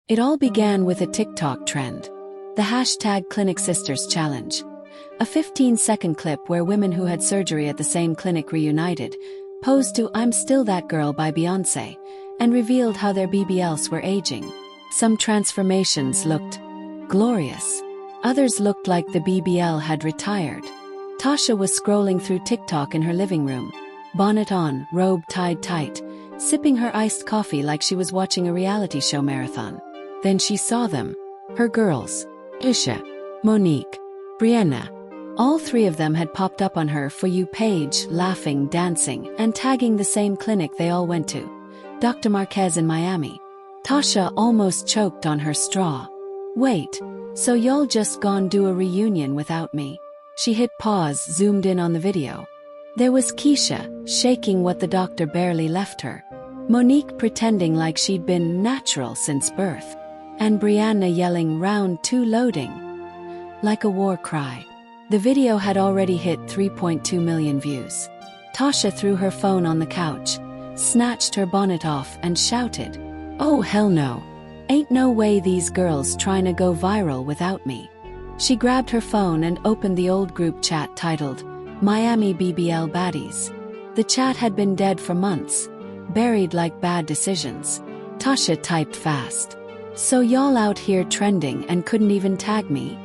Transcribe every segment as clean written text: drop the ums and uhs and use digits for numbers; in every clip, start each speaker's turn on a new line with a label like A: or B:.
A: It all began with a TikTok trend. The hashtag Clinic Sisters Challenge. A 15-second clip where women who had surgery at the same clinic reunited, posed to I'm Still That Girl by Beyoncé, and revealed how their BBLs were aging. Some transformations looked glorious. Others looked like the BBL had retired. Tasha was scrolling through TikTok in her living room, bonnet on, robe tied tight, sipping her iced coffee like she was watching a reality show marathon. Then she saw them. Her girls. Keisha, Monique, Brianna. All three of them had popped up on her For You page, laughing, dancing, and tagging the same clinic they all went to. Dr. Marquez in Miami. Tasha almost choked on her straw. Wait, so y'all just gone do a reunion without me? She hit pause, zoomed in on the video. There was Keisha, shaking what the doctor barely left her. Monique pretending like she'd been natural since birth. And Brianna yelling round 2 loading. Like a war cry. The video had already hit 3.2 million views. Tasha threw her phone on the couch, snatched her bonnet off and shouted, "Oh hell no. Ain't no way these girls tryna go viral without me." She grabbed her phone and opened the old group chat titled, Miami BBL Baddies. The chat had been dead for months, buried like bad decisions. Tasha typed fast. "So y'all out here trending and couldn't even tag me?"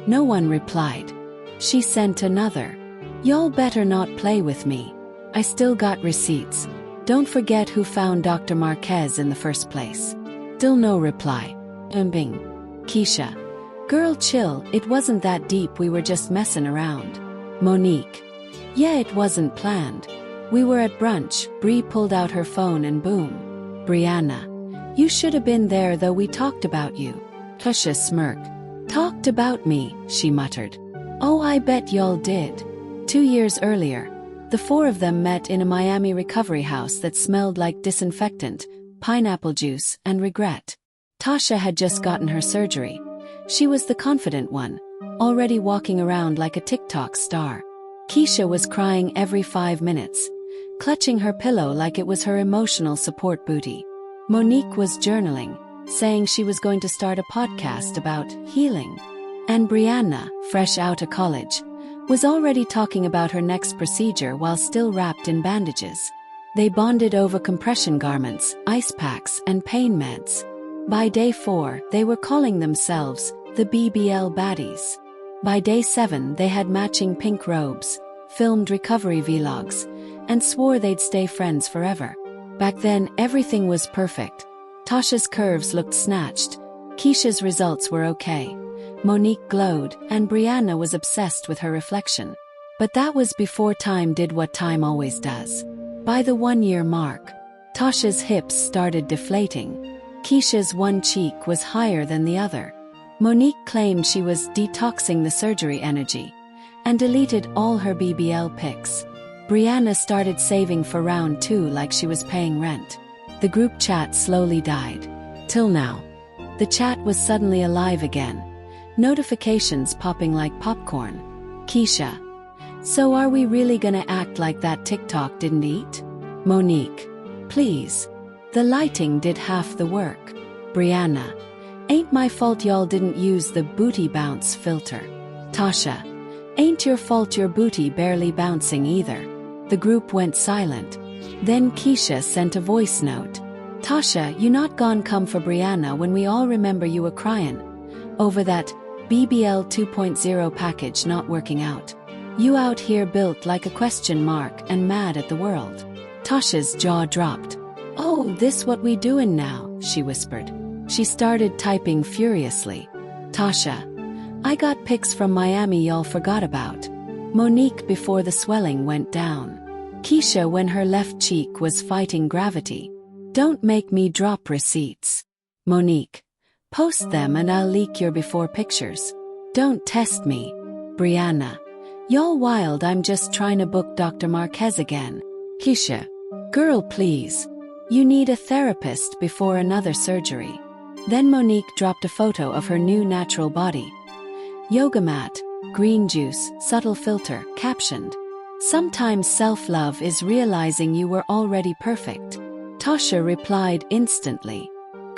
A: No one replied. She sent another. "Y'all better not play with me. I still got receipts. Don't forget who found Dr. Marquez in the first place." Still no reply. Bing. Keisha. "Girl chill, it wasn't that deep, we were just messing around." Monique. "Yeah, it wasn't planned. We were at brunch." Bree pulled out her phone and boom. Brianna. "You should have been there though, we talked about you." Tasha smirked. "Talked about me," she muttered. "Oh, I bet y'all did." 2 years earlier, the 4 of them met in a Miami recovery house that smelled like disinfectant, pineapple juice, and regret. Tasha had just gotten her surgery. She was the confident one, already walking around like a TikTok star. Keisha was crying every 5 minutes, clutching her pillow like it was her emotional support booty. Monique was journaling, saying she was going to start a podcast about healing. And Brianna, fresh out of college, was already talking about her next procedure while still wrapped in bandages. They bonded over compression garments, ice packs, and pain meds. By day 4, they were calling themselves the BBL Baddies. By day 7, they had matching pink robes, filmed recovery vlogs, and swore they'd stay friends forever. Back then, everything was perfect. Tasha's curves looked snatched, Keisha's results were okay. Monique glowed, and Brianna was obsessed with her reflection. But that was before time did what time always does. By the 1-year mark, Tasha's hips started deflating. Keisha's one cheek was higher than the other. Monique claimed she was detoxing the surgery energy, and deleted all her BBL pics. Brianna started saving for round 2 like she was paying rent. The group chat slowly died. Till now. The chat was suddenly alive again. Notifications popping like popcorn. Keisha. "So are we really gonna act like that TikTok didn't eat?" Monique. "Please. The lighting did half the work." Brianna. "Ain't my fault y'all didn't use the booty bounce filter." Tasha. "Ain't your fault your booty barely bouncing either." The group went silent. Then Keisha sent a voice note. "Tasha, you not gon' come for Brianna when we all remember you were crying over that BBL 2.0 package not working out. You out here built like a question mark and mad at the world." Tasha's jaw dropped. "Oh, this what we doing now?" she whispered. She started typing furiously. Tasha. "I got pics from Miami y'all forgot about." Monique before the swelling went down. Keisha when her left cheek was fighting gravity. "Don't make me drop receipts." Monique. "Post them and I'll leak your before pictures." "Don't test me." Brianna. "Y'all wild, I'm just trying to book Dr. Marquez again." Keisha. "Girl please. You need a therapist before another surgery." Then Monique dropped a photo of her new natural body. Yoga mat, green juice, subtle filter, captioned, "Sometimes self-love is realizing you were already perfect." Tasha replied instantly.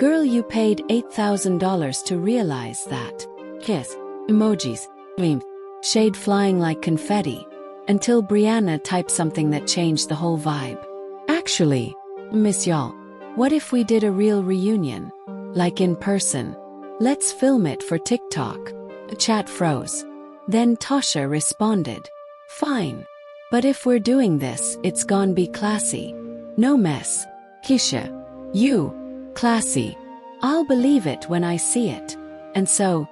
A: Girl, you paid $8,000 to realize that. Kiss. Emojis. Gleam. Shade flying like confetti. Until Brianna typed something that changed the whole vibe. Actually, miss y'all, what if we did a real reunion? Like in person? Let's film it for TikTok. The chat froze. Then Tasha responded. Fine. But if we're doing this, it's gonna be classy. No mess. Keisha. You. Classy. I'll believe it when I see it. And so,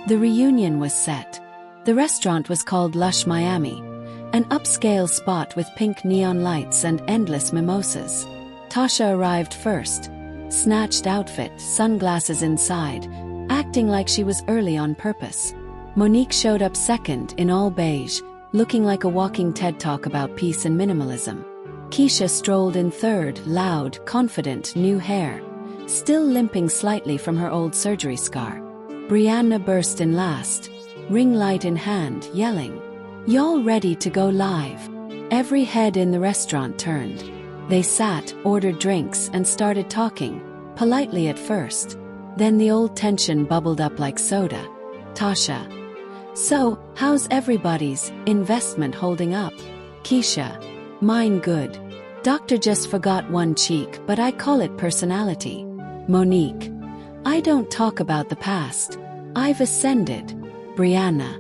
A: the reunion was set. The restaurant was called Lush Miami, an upscale spot with pink neon lights and endless mimosas. Tasha arrived first. Snatched outfit, sunglasses inside, acting like she was early on purpose. Monique showed up second in all beige, looking like a walking TED Talk about peace and minimalism. Keisha strolled in third, loud, confident, new hair, still limping slightly from her old surgery scar. Brianna burst in last, ring light in hand, yelling, "Y'all ready to go live?" Every head in the restaurant turned. They sat, ordered drinks, and started talking, politely at first. Then the old tension bubbled up like soda. Tasha. So, how's everybody's investment holding up? Keisha. Mine good. Doctor just forgot one cheek, but I call it personality. Monique. I don't talk about the past. I've ascended. Brianna.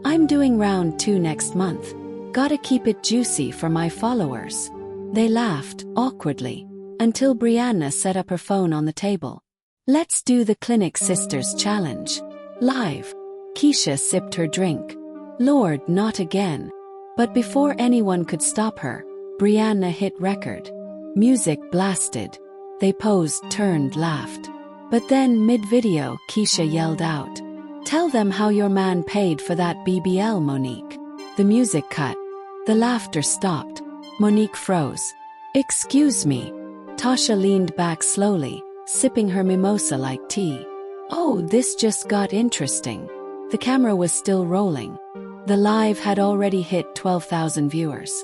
A: I'm doing round 2 next month. Gotta keep it juicy for my followers. They laughed, awkwardly, until Brianna set up her phone on the table. Let's do the Clinic Sisters Challenge. Live. Keisha sipped her drink. Lord, not again. But before anyone could stop her, Brianna hit record. Music blasted. They posed, turned, laughed. But then, mid-video, Keisha yelled out, "Tell them how your man paid for that BBL, Monique." The music cut. The laughter stopped. Monique froze. Excuse me. Tasha leaned back slowly, sipping her mimosa like tea. Oh, this just got interesting. The camera was still rolling. The live had already hit 12,000 viewers.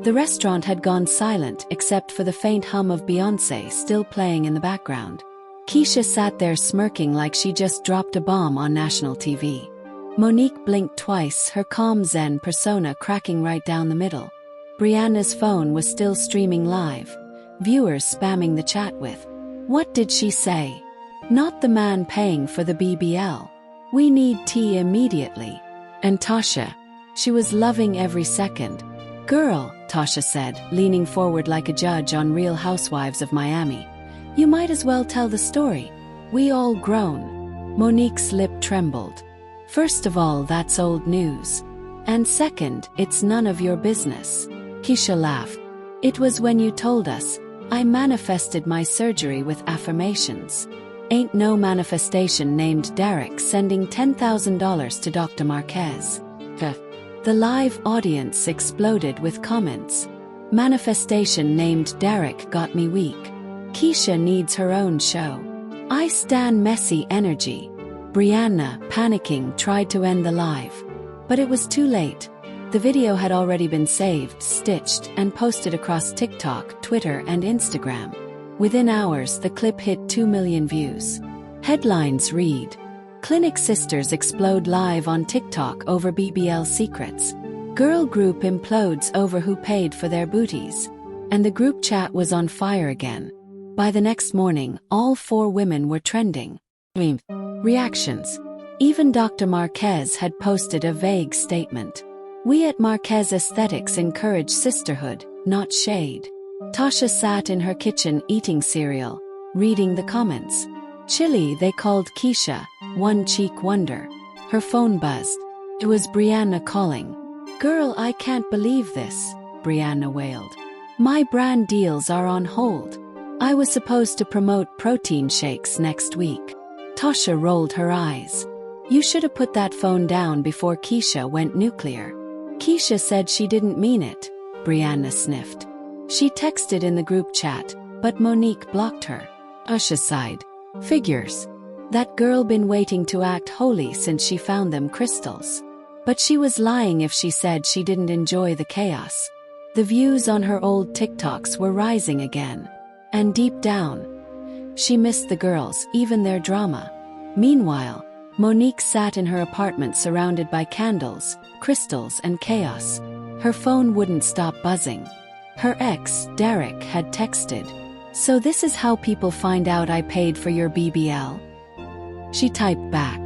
A: The restaurant had gone silent except for the faint hum of Beyoncé still playing in the background. Keisha sat there smirking like she just dropped a bomb on national TV. Monique blinked twice, her calm zen persona cracking right down the middle. Brianna's phone was still streaming live, viewers spamming the chat with, "What did she say? Not the man paying for the BBL. We need tea immediately." And Tasha. She was loving every second. "Girl," Tasha said, leaning forward like a judge on Real Housewives of Miami, "you might as well tell the story. We all grown." Monique's lip trembled. "First of all, that's old news. And second, it's none of your business." Keisha laughed. "It was when you told us, I manifested my surgery with affirmations. Ain't no manifestation named Derek sending $10,000 to Dr. Marquez." The live audience exploded with comments. "Manifestation named Derek got me weak. Keisha needs her own show. I stan messy energy." Brianna, panicking, tried to end the live. But it was too late. The video had already been saved, stitched, and posted across TikTok, Twitter, and Instagram. Within hours, the clip hit 2 million views. Headlines read, "Clinic Sisters explode live on TikTok over BBL secrets. Girl group implodes over who paid for their booties." And the group chat was on fire again. By the next morning, all 4 women were trending. Reactions. Even Dr. Marquez had posted a vague statement. "We at Marquez Aesthetics encourage sisterhood, not shade." Tasha sat in her kitchen eating cereal, reading the comments. Chilly, they called Keisha, one cheek wonder. Her phone buzzed. It was Brianna calling. "Girl, I can't believe this," Brianna wailed. "My brand deals are on hold. I was supposed to promote protein shakes next week." Tasha rolled her eyes. "You should have put that phone down before Keisha went nuclear." Keisha said she didn't mean it, Brianna sniffed. She texted in the group chat, but Monique blocked her. Tasha sighed. "Figures. That girl been waiting to act holy since she found them crystals." But she was lying if she said she didn't enjoy the chaos. The views on her old TikToks were rising again. And deep down, She missed the girls, even their drama. Meanwhile, Monique sat in her apartment surrounded by candles, crystals, and chaos. Her phone wouldn't stop buzzing. Her ex, Derek, had texted, "So this is how people find out I paid for your BBL?" She typed back,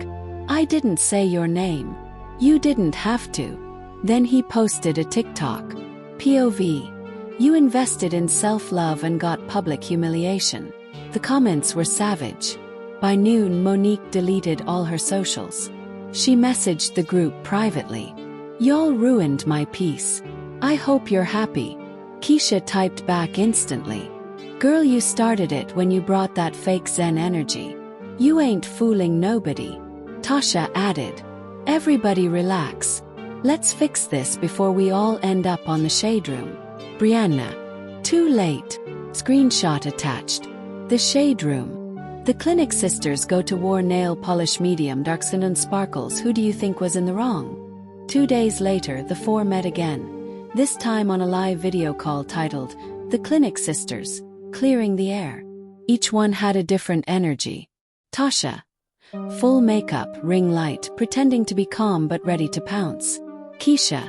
A: "I didn't say your name. You didn't have to." Then he posted a TikTok. POV. You invested in self-love and got public humiliation. The comments were savage. By noon, Monique deleted all her socials. She messaged the group privately. "Y'all ruined my peace. I hope you're happy." Keisha typed back instantly. "Girl, you started it when you brought that fake zen energy. You ain't fooling nobody." Tasha added, "Everybody relax. Let's fix this before we all end up on the shade room." Brianna. Too late. Screenshot attached. The shade room. The clinic sisters go to war nail polish medium darkskin and sparkles. Who do you think was in the wrong? 2 days later, the four met again. This time on a live video call titled, The Clinic Sisters, Clearing the Air. Each one had a different energy. Tasha. Full makeup, ring light, pretending to be calm but ready to pounce. Keisha.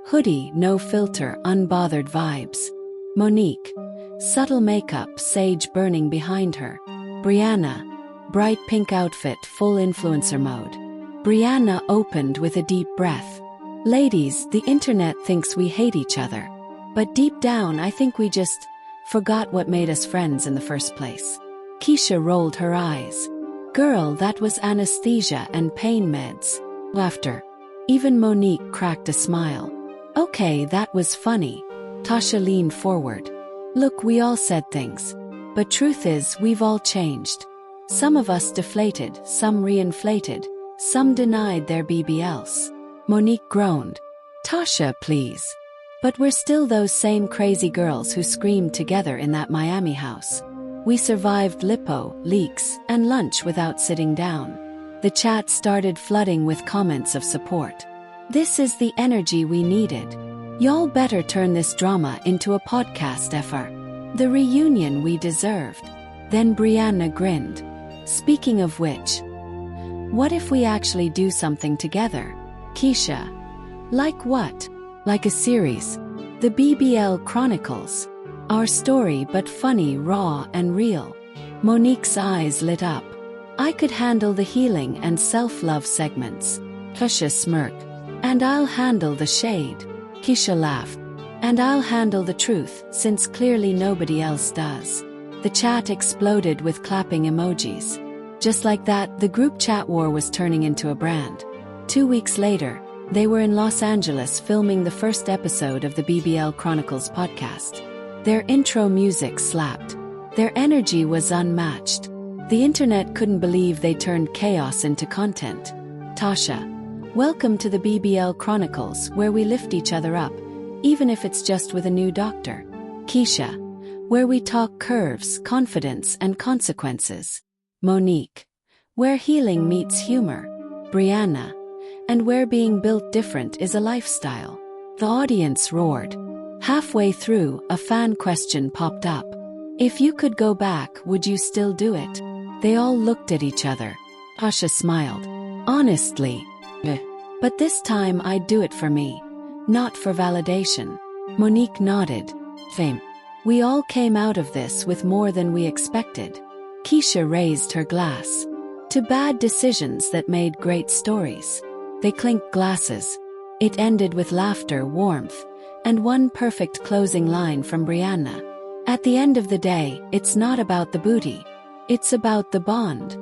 A: Hoodie, no filter, unbothered vibes. Monique. Subtle makeup, sage burning behind her. Brianna. Bright pink outfit, full influencer mode. Brianna opened with a deep breath. "Ladies, the internet thinks we hate each other. But deep down I think we just forgot what made us friends in the first place." Keisha rolled her eyes. "Girl, that was anesthesia and pain meds." Laughter. Even Monique cracked a smile. "Okay, that was funny." Tasha leaned forward. "Look, we all said things. But truth is, we've all changed. Some of us deflated, some reinflated, some denied their BBLs." Monique groaned. "Tasha, please. But we're still those same crazy girls who screamed together in that Miami house. We survived lipo, leaks, and lunch without sitting down." The chat started flooding with comments of support. "This is the energy we needed. Y'all better turn this drama into a podcast effort. The reunion we deserved." Then Brianna grinned. "Speaking of which, what if we actually do something together?" Keisha. "Like what?" "Like a series. The BBL Chronicles. Our story but funny, raw, and real." Monique's eyes lit up. "I could handle the healing and self-love segments." Tasha smirked. "And I'll handle the shade." Keisha laughed. "And I'll handle the truth, since clearly nobody else does." The chat exploded with clapping emojis. Just like that, the group chat war was turning into a brand. 2 weeks later, they were in Los Angeles filming the first episode of the BBL Chronicles podcast. Their intro music slapped. Their energy was unmatched. The internet couldn't believe they turned chaos into content. Tasha. "Welcome to the BBL Chronicles, where we lift each other up, even if it's just with a new doctor." Keisha. "Where we talk curves, confidence, and consequences." Monique. "Where healing meets humor." Brianna. "And where being built different is a lifestyle." The audience roared. Halfway through, a fan question popped up. "If you could go back, would you still do it?" They all looked at each other. Tasha smiled. "Honestly, but this time I'd do it for me, not for validation." Monique nodded. "Same. We all came out of this with more than we expected." Keisha raised her glass. "To bad decisions that made great stories." They clinked glasses. It ended with laughter, warmth, and one perfect closing line from Brianna. "At the end of the day, it's not about the booty. It's about the bond."